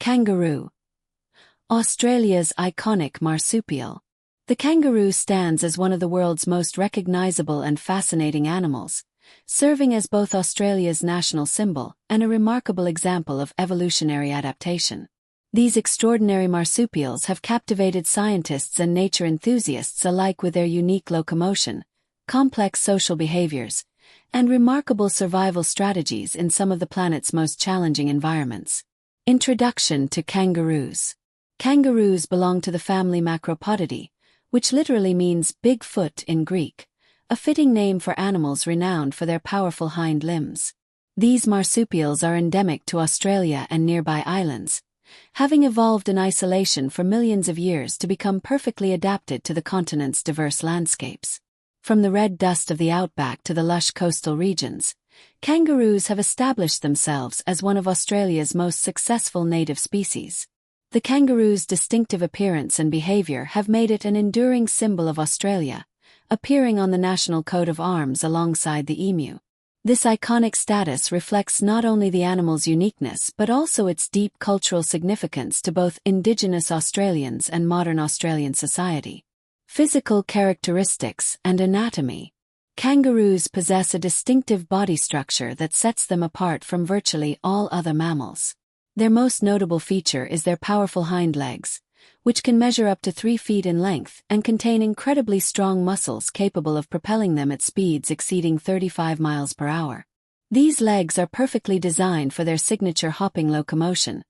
Kangaroo. Australia's iconic marsupial. The kangaroo stands as one of the world's most recognizable and fascinating animals, serving as both Australia's national symbol and a remarkable example of evolutionary adaptation. These extraordinary marsupials have captivated scientists and nature enthusiasts alike with their unique locomotion, complex social behaviors, and remarkable survival strategies in some of the planet's most challenging environments. Introduction to kangaroos. Kangaroos belong to the family Macropodidae, which literally means big foot in Greek, a fitting name for animals renowned for their powerful hind limbs. These marsupials are endemic to Australia and nearby islands, having evolved in isolation for millions of years to become perfectly adapted to the continent's diverse landscapes. From the red dust of the outback to the lush coastal regions, kangaroos have established themselves as one of Australia's most successful native species. The kangaroo's distinctive appearance and behavior have made it an enduring symbol of Australia, appearing on the national coat of arms alongside the emu. This iconic status reflects not only the animal's uniqueness but also its deep cultural significance to both Indigenous Australians and modern Australian society. Physical characteristics and anatomy. Kangaroos possess a distinctive body structure that sets them apart from virtually all other mammals. Their most notable feature is their powerful hind legs, which can measure up to 3 feet in length and contain incredibly strong muscles capable of propelling them at speeds exceeding 35 miles per hour. These legs are perfectly designed for their signature hopping locomotion,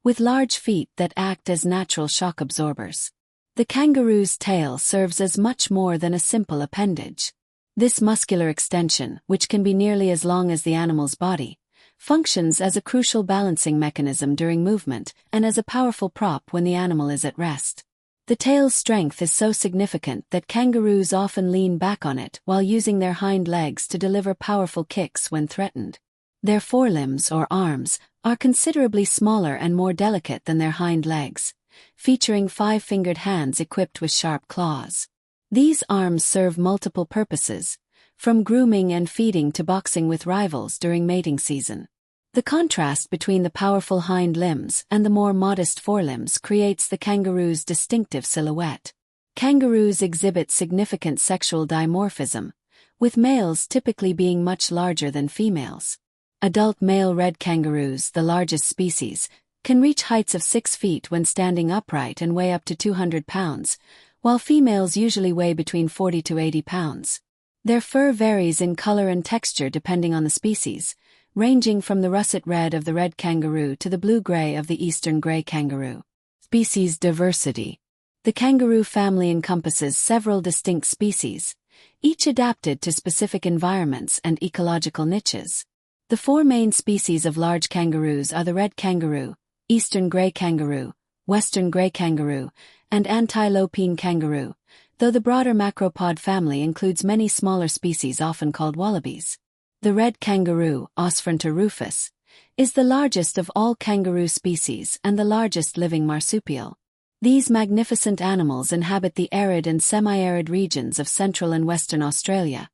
with large feet that act as natural shock absorbers. The kangaroo's tail serves as much more than a simple appendage. This muscular extension, which can be nearly as long as the animal's body, functions as a crucial balancing mechanism during movement and as a powerful prop when the animal is at rest. The tail's strength is so significant that kangaroos often lean back on it while using their hind legs to deliver powerful kicks when threatened. Their forelimbs or arms are considerably smaller and more delicate than their hind legs, featuring 5-fingered hands equipped with sharp claws. These arms serve multiple purposes, from grooming and feeding to boxing with rivals during mating season. The contrast between the powerful hind limbs and the more modest forelimbs creates the kangaroo's distinctive silhouette. Kangaroos exhibit significant sexual dimorphism, with males typically being much larger than females. Adult male red kangaroos, the largest species, can reach heights of 6 feet when standing upright and weigh up to 200 pounds, while females usually weigh between 40 to 80 pounds. Their fur varies in color and texture depending on the species, ranging from the russet red of the red kangaroo to the blue-gray of the eastern gray kangaroo. Species diversity. The kangaroo family encompasses several distinct species, each adapted to specific environments and ecological niches. The 4 main species of large kangaroos are the red kangaroo, eastern gray kangaroo, western gray kangaroo, and antilopine kangaroo, though the broader macropod family includes many smaller species often called wallabies. The red kangaroo, Osfronta rufus, is the largest of all kangaroo species and the largest living marsupial. These magnificent animals inhabit the arid and semi-arid regions of central and western Australia,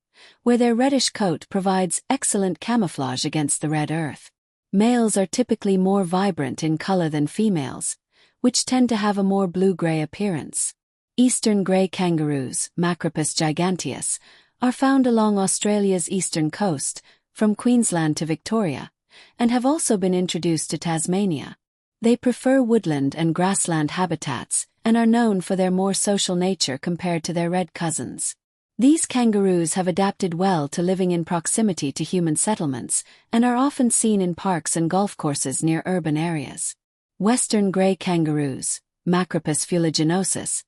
where their reddish coat provides excellent camouflage against the red earth. Males are typically more vibrant in color than females, which tend to have a more blue-gray appearance. Eastern grey kangaroos, Macropus giganteus, are found along Australia's eastern coast, from Queensland to Victoria, and have also been introduced to Tasmania. They prefer woodland and grassland habitats, and are known for their more social nature compared to their red cousins. These kangaroos have adapted well to living in proximity to human settlements, and are often seen in parks and golf courses near urban areas. Western grey kangaroos, Macropus fuliginosus,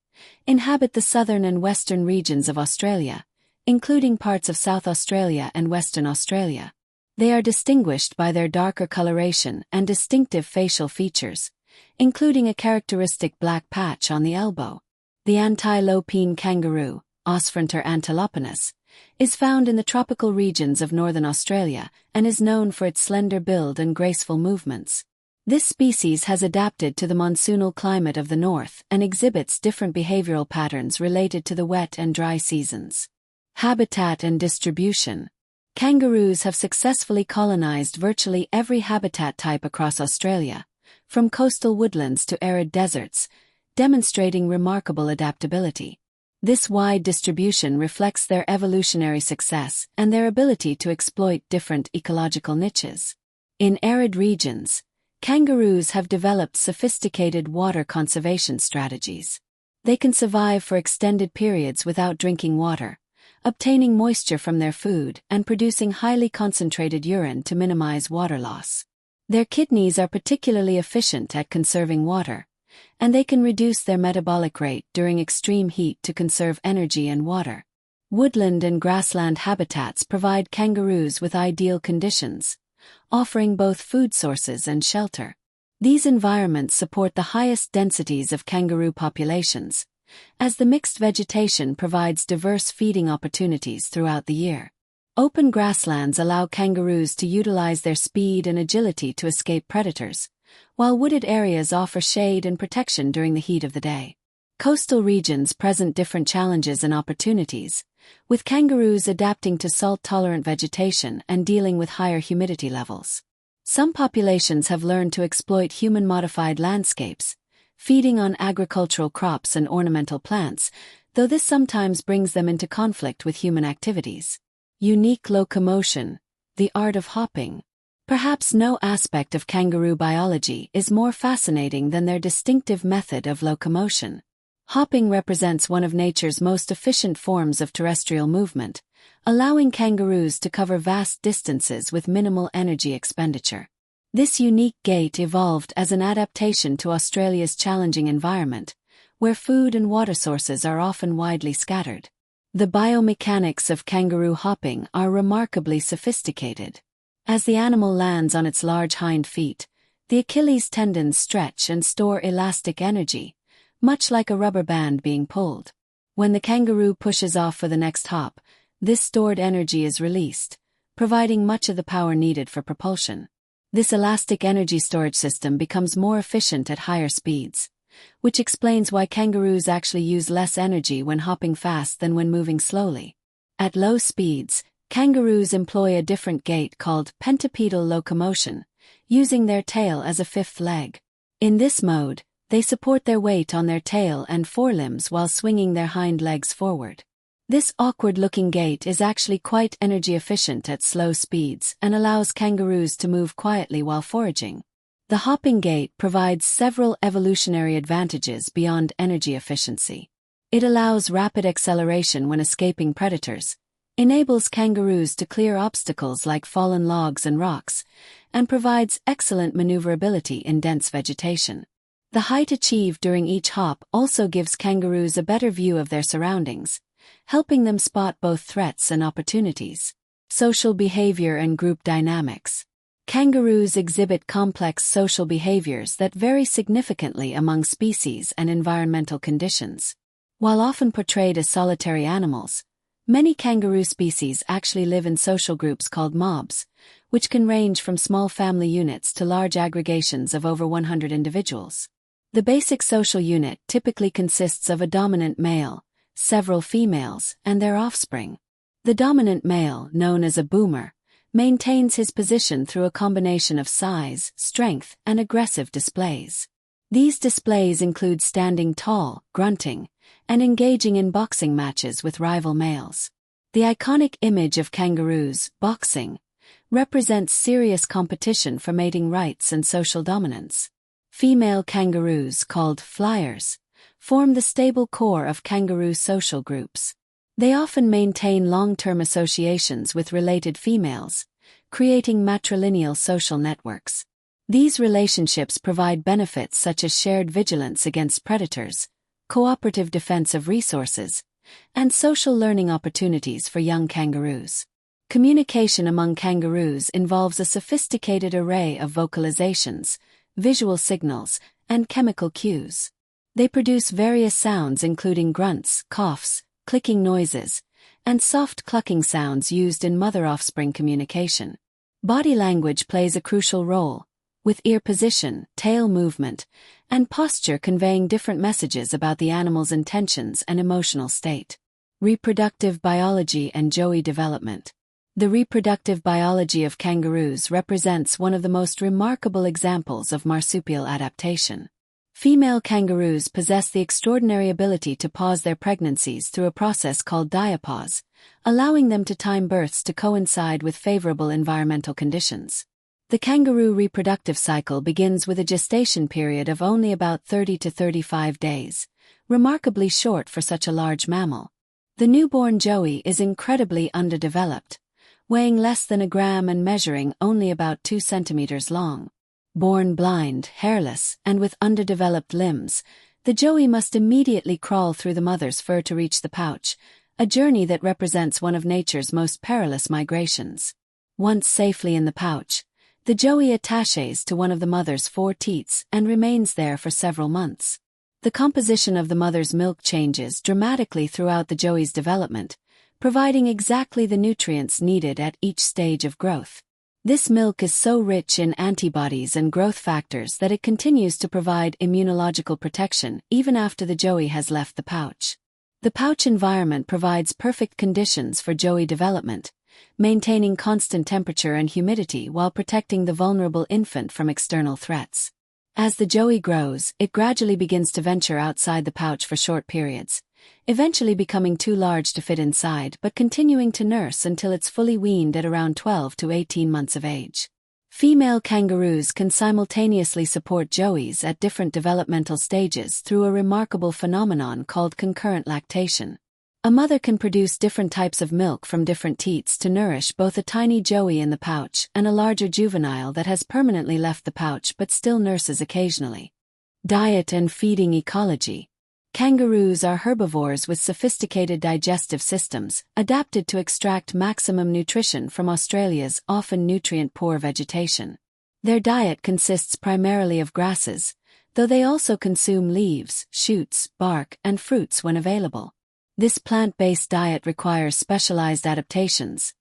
inhabit the southern and western regions of Australia, including parts of South Australia and Western Australia. They are distinguished by their darker coloration and distinctive facial features, including a characteristic black patch on the elbow. The antilopine kangaroo, Osfronta antilopinus, is found in the tropical regions of northern Australia and is known for its slender build and graceful movements. This species has adapted to the monsoonal climate of the north and exhibits different behavioral patterns related to the wet and dry seasons. Habitat and distribution. Kangaroos have successfully colonized virtually every habitat type across Australia, from coastal woodlands to arid deserts, demonstrating remarkable adaptability. This wide distribution reflects their evolutionary success and their ability to exploit different ecological niches. In arid regions, kangaroos have developed sophisticated water conservation strategies. They can survive for extended periods without drinking water, obtaining moisture from their food and producing highly concentrated urine to minimize water loss. Their kidneys are particularly efficient at conserving water, and they can reduce their metabolic rate during extreme heat to conserve energy and water. Woodland and grassland habitats provide kangaroos with ideal conditions, offering both food sources and shelter. These environments support the highest densities of kangaroo populations, as the mixed vegetation provides diverse feeding opportunities throughout the year. Open grasslands allow kangaroos to utilize their speed and agility to escape predators, while wooded areas offer shade and protection during the heat of the day. Coastal regions present different challenges and opportunities, with kangaroos adapting to salt-tolerant vegetation and dealing with higher humidity levels. Some populations have learned to exploit human-modified landscapes, feeding on agricultural crops and ornamental plants, though this sometimes brings them into conflict with human activities. Unique locomotion, the art of hopping. Perhaps no aspect of kangaroo biology is more fascinating than their distinctive method of locomotion. Hopping represents one of nature's most efficient forms of terrestrial movement, allowing kangaroos to cover vast distances with minimal energy expenditure. This unique gait evolved as an adaptation to Australia's challenging environment, where food and water sources are often widely scattered. The biomechanics of kangaroo hopping are remarkably sophisticated. As the animal lands on its large hind feet, the Achilles tendons stretch and store elastic energy, much like a rubber band being pulled. When the kangaroo pushes off for the next hop, this stored energy is released, providing much of the power needed for propulsion. This elastic energy storage system becomes more efficient at higher speeds, which explains why kangaroos actually use less energy when hopping fast than when moving slowly. At low speeds, kangaroos employ a different gait called pentapedal locomotion, using their tail as a fifth leg. In this mode, they support their weight on their tail and forelimbs while swinging their hind legs forward. This awkward-looking gait is actually quite energy efficient at slow speeds and allows kangaroos to move quietly while foraging. The hopping gait provides several evolutionary advantages beyond energy efficiency. It allows rapid acceleration when escaping predators, enables kangaroos to clear obstacles like fallen logs and rocks, and provides excellent maneuverability in dense vegetation. The height achieved during each hop also gives kangaroos a better view of their surroundings, helping them spot both threats and opportunities. Social behavior and group dynamics. Kangaroos exhibit complex social behaviors that vary significantly among species and environmental conditions. While often portrayed as solitary animals, many kangaroo species actually live in social groups called mobs, which can range from small family units to large aggregations of over 100 individuals. The basic social unit typically consists of a dominant male, several females, and their offspring. The dominant male, known as a boomer, maintains his position through a combination of size, strength, and aggressive displays. These displays include standing tall, grunting, and engaging in boxing matches with rival males. The iconic image of kangaroos, boxing, represents serious competition for mating rights and social dominance. Female kangaroos, called flyers, form the stable core of kangaroo social groups. They often maintain long-term associations with related females, creating matrilineal social networks. These relationships provide benefits such as shared vigilance against predators, cooperative defense of resources, and social learning opportunities for young kangaroos. Communication among kangaroos involves a sophisticated array of vocalizations, visual signals, and chemical cues. They produce various sounds including grunts, coughs, clicking noises, and soft clucking sounds used in mother-offspring communication. Body language plays a crucial role, with ear position, tail movement, and posture conveying different messages about the animal's intentions and emotional state. Reproductive biology and joey development. The reproductive biology of kangaroos represents one of the most remarkable examples of marsupial adaptation. Female kangaroos possess the extraordinary ability to pause their pregnancies through a process called diapause, allowing them to time births to coincide with favorable environmental conditions. The kangaroo reproductive cycle begins with a gestation period of only about 30 to 35 days, remarkably short for such a large mammal. The newborn joey is incredibly underdeveloped, weighing less than a gram and measuring only about 2 centimeters long. Born blind, hairless, and with underdeveloped limbs, the joey must immediately crawl through the mother's fur to reach the pouch, a journey that represents one of nature's most perilous migrations. Once safely in the pouch, the joey attaches to one of the mother's 4 teats and remains there for several months. The composition of the mother's milk changes dramatically throughout the joey's development, providing exactly the nutrients needed at each stage of growth. This milk is so rich in antibodies and growth factors that it continues to provide immunological protection even after the joey has left the pouch. The pouch environment provides perfect conditions for joey development, maintaining constant temperature and humidity while protecting the vulnerable infant from external threats. As the joey grows, it gradually begins to venture outside the pouch for short periods, eventually becoming too large to fit inside but continuing to nurse until it's fully weaned at around 12 to 18 months of age. Female kangaroos can simultaneously support joeys at different developmental stages through a remarkable phenomenon called concurrent lactation. A mother can produce different types of milk from different teats to nourish both a tiny joey in the pouch and a larger juvenile that has permanently left the pouch but still nurses occasionally. Diet and feeding ecology. Kangaroos are herbivores with sophisticated digestive systems, adapted to extract maximum nutrition from Australia's often nutrient-poor vegetation. Their diet consists primarily of grasses, though they also consume leaves, shoots, bark, and fruits when available. This plant-based diet requires specialized adaptations,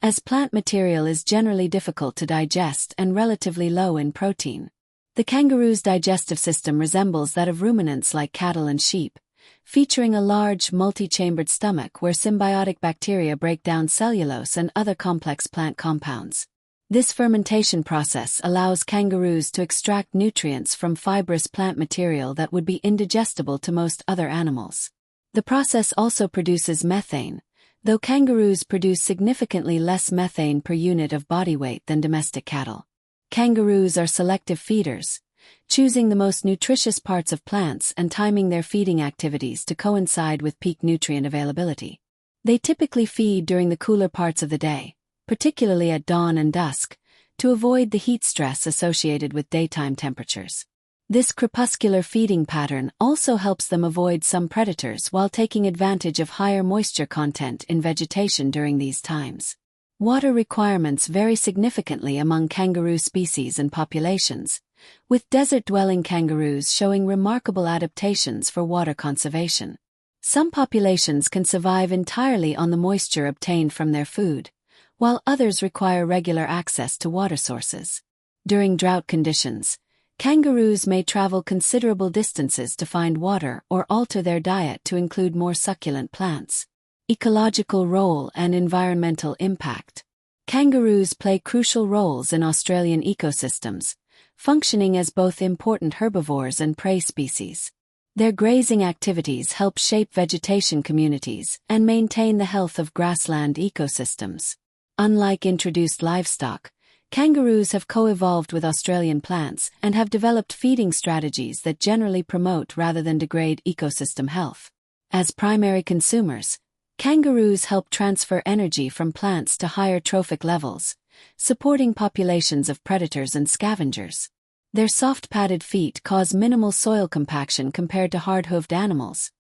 as plant material is generally difficult to digest and relatively low in protein. The kangaroo's digestive system resembles that of ruminants like cattle and sheep, featuring a large, multi-chambered stomach where symbiotic bacteria break down cellulose and other complex plant compounds. This fermentation process allows kangaroos to extract nutrients from fibrous plant material that would be indigestible to most other animals. The process also produces methane, though kangaroos produce significantly less methane per unit of body weight than domestic cattle. Kangaroos are selective feeders, choosing the most nutritious parts of plants and timing their feeding activities to coincide with peak nutrient availability. They typically feed during the cooler parts of the day, particularly at dawn and dusk, to avoid the heat stress associated with daytime temperatures. This crepuscular feeding pattern also helps them avoid some predators while taking advantage of higher moisture content in vegetation during these times. Water requirements vary significantly among kangaroo species and populations, with desert-dwelling kangaroos showing remarkable adaptations for water conservation. Some populations can survive entirely on the moisture obtained from their food, while others require regular access to water sources. During drought conditions, kangaroos may travel considerable distances to find water or alter their diet to include more succulent plants. Ecological role and environmental impact. Kangaroos play crucial roles in Australian ecosystems, functioning as both important herbivores and prey species. Their grazing activities help shape vegetation communities and maintain the health of grassland ecosystems. Unlike introduced livestock, kangaroos have co-evolved with Australian plants and have developed feeding strategies that generally promote rather than degrade ecosystem health. As primary consumers, kangaroos help transfer energy from plants to higher trophic levels, supporting populations of predators and scavengers. Their soft padded feet cause minimal soil compaction compared to hard-hoofed animals,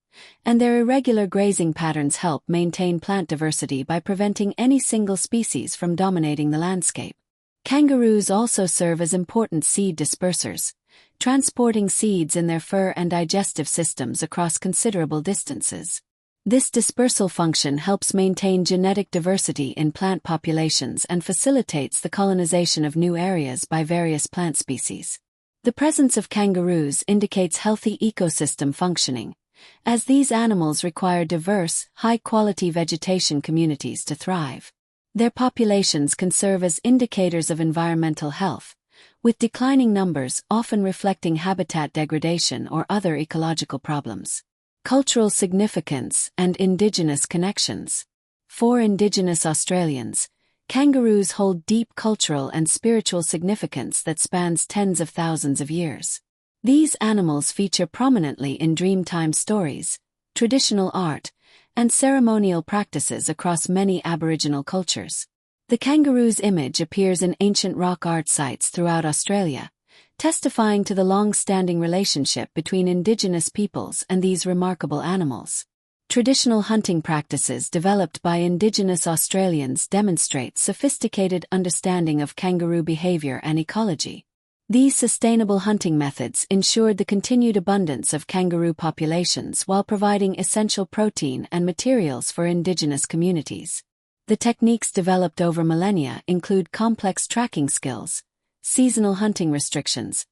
and their irregular grazing patterns help maintain plant diversity by preventing any single species from dominating the landscape. Kangaroos also serve as important seed dispersers, transporting seeds in their fur and digestive systems across considerable distances. This dispersal function helps maintain genetic diversity in plant populations and facilitates the colonization of new areas by various plant species. The presence of kangaroos indicates healthy ecosystem functioning, as these animals require diverse, high-quality vegetation communities to thrive. Their populations can serve as indicators of environmental health, with declining numbers often reflecting habitat degradation or other ecological problems. Cultural significance and indigenous connections. For Indigenous Australians, kangaroos hold deep cultural and spiritual significance that spans tens of thousands of years. These animals feature prominently in Dreamtime stories, traditional art, and ceremonial practices across many Aboriginal cultures. The kangaroo's image appears in ancient rock art sites throughout Australia, testifying to the long-standing relationship between Indigenous peoples and these remarkable animals. Traditional hunting practices developed by Indigenous Australians demonstrate sophisticated understanding of kangaroo behavior and ecology. These sustainable hunting methods ensured the continued abundance of kangaroo populations while providing essential protein and materials for Indigenous communities. The techniques developed over millennia include complex tracking skills, seasonal hunting restrictions,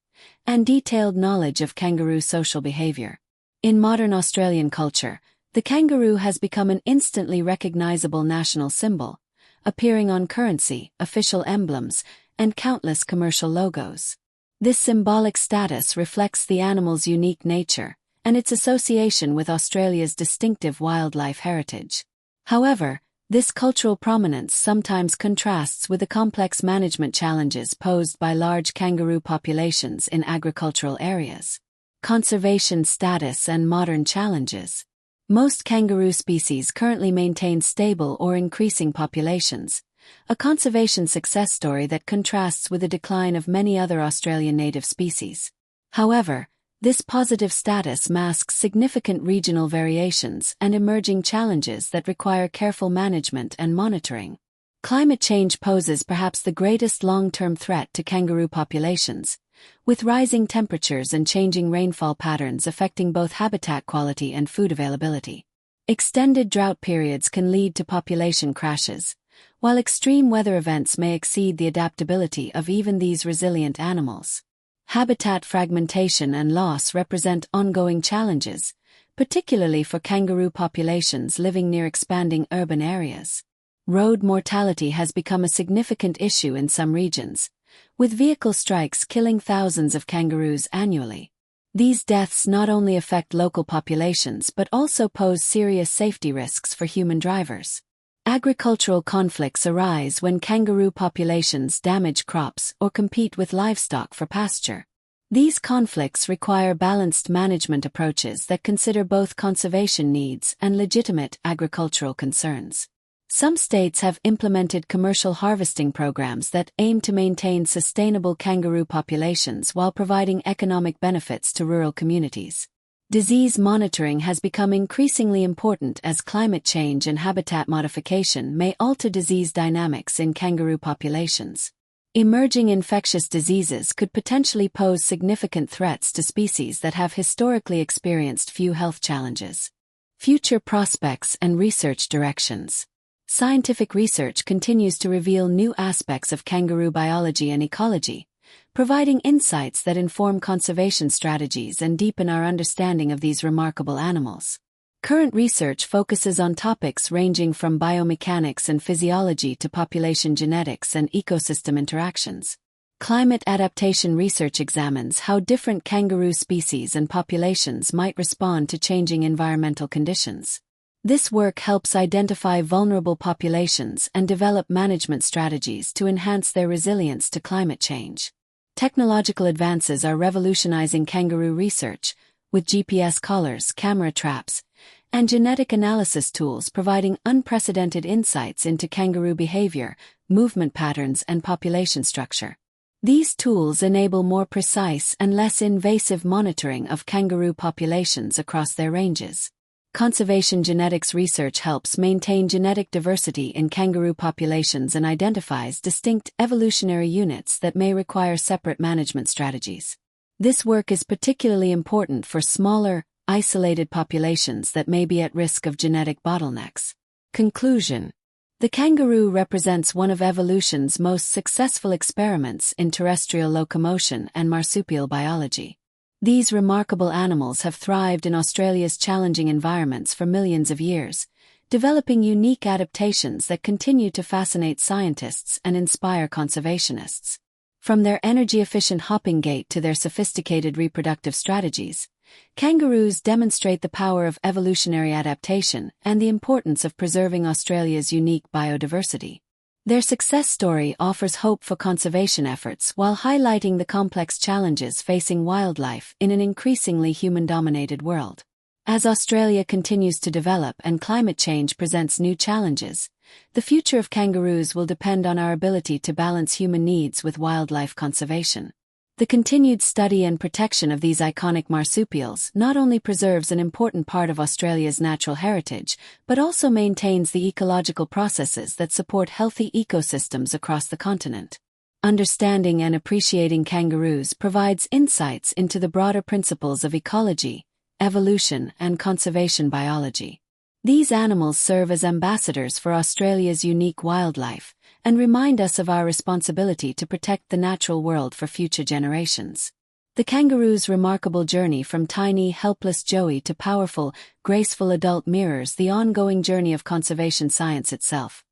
and detailed knowledge of kangaroo social behavior. In modern Australian culture, the kangaroo has become an instantly recognizable national symbol, appearing on currency, official emblems, and countless commercial logos. This symbolic status reflects the animal's unique nature and its association with Australia's distinctive wildlife heritage. However, this cultural prominence sometimes contrasts with the complex management challenges posed by large kangaroo populations in agricultural areas. Conservation status and modern challenges. Most kangaroo species currently maintain stable or increasing populations, a conservation success story that contrasts with the decline of many other Australian native species. However, this positive status masks significant regional variations and emerging challenges that require careful management and monitoring. Climate change poses perhaps the greatest long-term threat to kangaroo populations, with rising temperatures and changing rainfall patterns affecting both habitat quality and food availability. Extended drought periods can lead to population crashes, while extreme weather events may exceed the adaptability of even these resilient animals. Habitat fragmentation and loss represent ongoing challenges, particularly for kangaroo populations living near expanding urban areas. Road mortality has become a significant issue in some regions, with vehicle strikes killing thousands of kangaroos annually. These deaths not only affect local populations but also pose serious safety risks for human drivers. Agricultural conflicts arise when kangaroo populations damage crops or compete with livestock for pasture. These conflicts require balanced management approaches that consider both conservation needs and legitimate agricultural concerns. Some states have implemented commercial harvesting programs that aim to maintain sustainable kangaroo populations while providing economic benefits to rural communities. Disease monitoring has become increasingly important as climate change and habitat modification may alter disease dynamics in kangaroo populations. Emerging infectious diseases could potentially pose significant threats to species that have historically experienced few health challenges. Future prospects and research directions. Scientific research continues to reveal new aspects of kangaroo biology and ecology, providing insights that inform conservation strategies and deepen our understanding of these remarkable animals. Current research focuses on topics ranging from biomechanics and physiology to population genetics and ecosystem interactions. Climate adaptation research examines how different kangaroo species and populations might respond to changing environmental conditions. This work helps identify vulnerable populations and develop management strategies to enhance their resilience to climate change. Technological advances are revolutionizing kangaroo research, with GPS collars, camera traps, and genetic analysis tools providing unprecedented insights into kangaroo behavior, movement patterns, and population structure. These tools enable more precise and less invasive monitoring of kangaroo populations across their ranges. Conservation genetics research helps maintain genetic diversity in kangaroo populations and identifies distinct evolutionary units that may require separate management strategies. This work is particularly important for smaller, isolated populations that may be at risk of genetic bottlenecks. Conclusion. The kangaroo represents one of evolution's most successful experiments in terrestrial locomotion and marsupial biology. These remarkable animals have thrived in Australia's challenging environments for millions of years, developing unique adaptations that continue to fascinate scientists and inspire conservationists. From their energy-efficient hopping gait to their sophisticated reproductive strategies, kangaroos demonstrate the power of evolutionary adaptation and the importance of preserving Australia's unique biodiversity. Their success story offers hope for conservation efforts while highlighting the complex challenges facing wildlife in an increasingly human-dominated world. As Australia continues to develop and climate change presents new challenges, the future of kangaroos will depend on our ability to balance human needs with wildlife conservation. The continued study and protection of these iconic marsupials not only preserves an important part of Australia's natural heritage, but also maintains the ecological processes that support healthy ecosystems across the continent. Understanding and appreciating kangaroos provides insights into the broader principles of ecology, evolution, and conservation biology. These animals serve as ambassadors for Australia's unique wildlife and remind us of our responsibility to protect the natural world for future generations. The kangaroo's remarkable journey from tiny, helpless Joey to powerful, graceful adult mirrors the ongoing journey of conservation science itself.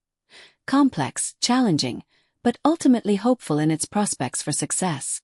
Complex, challenging, but ultimately hopeful in its prospects for success.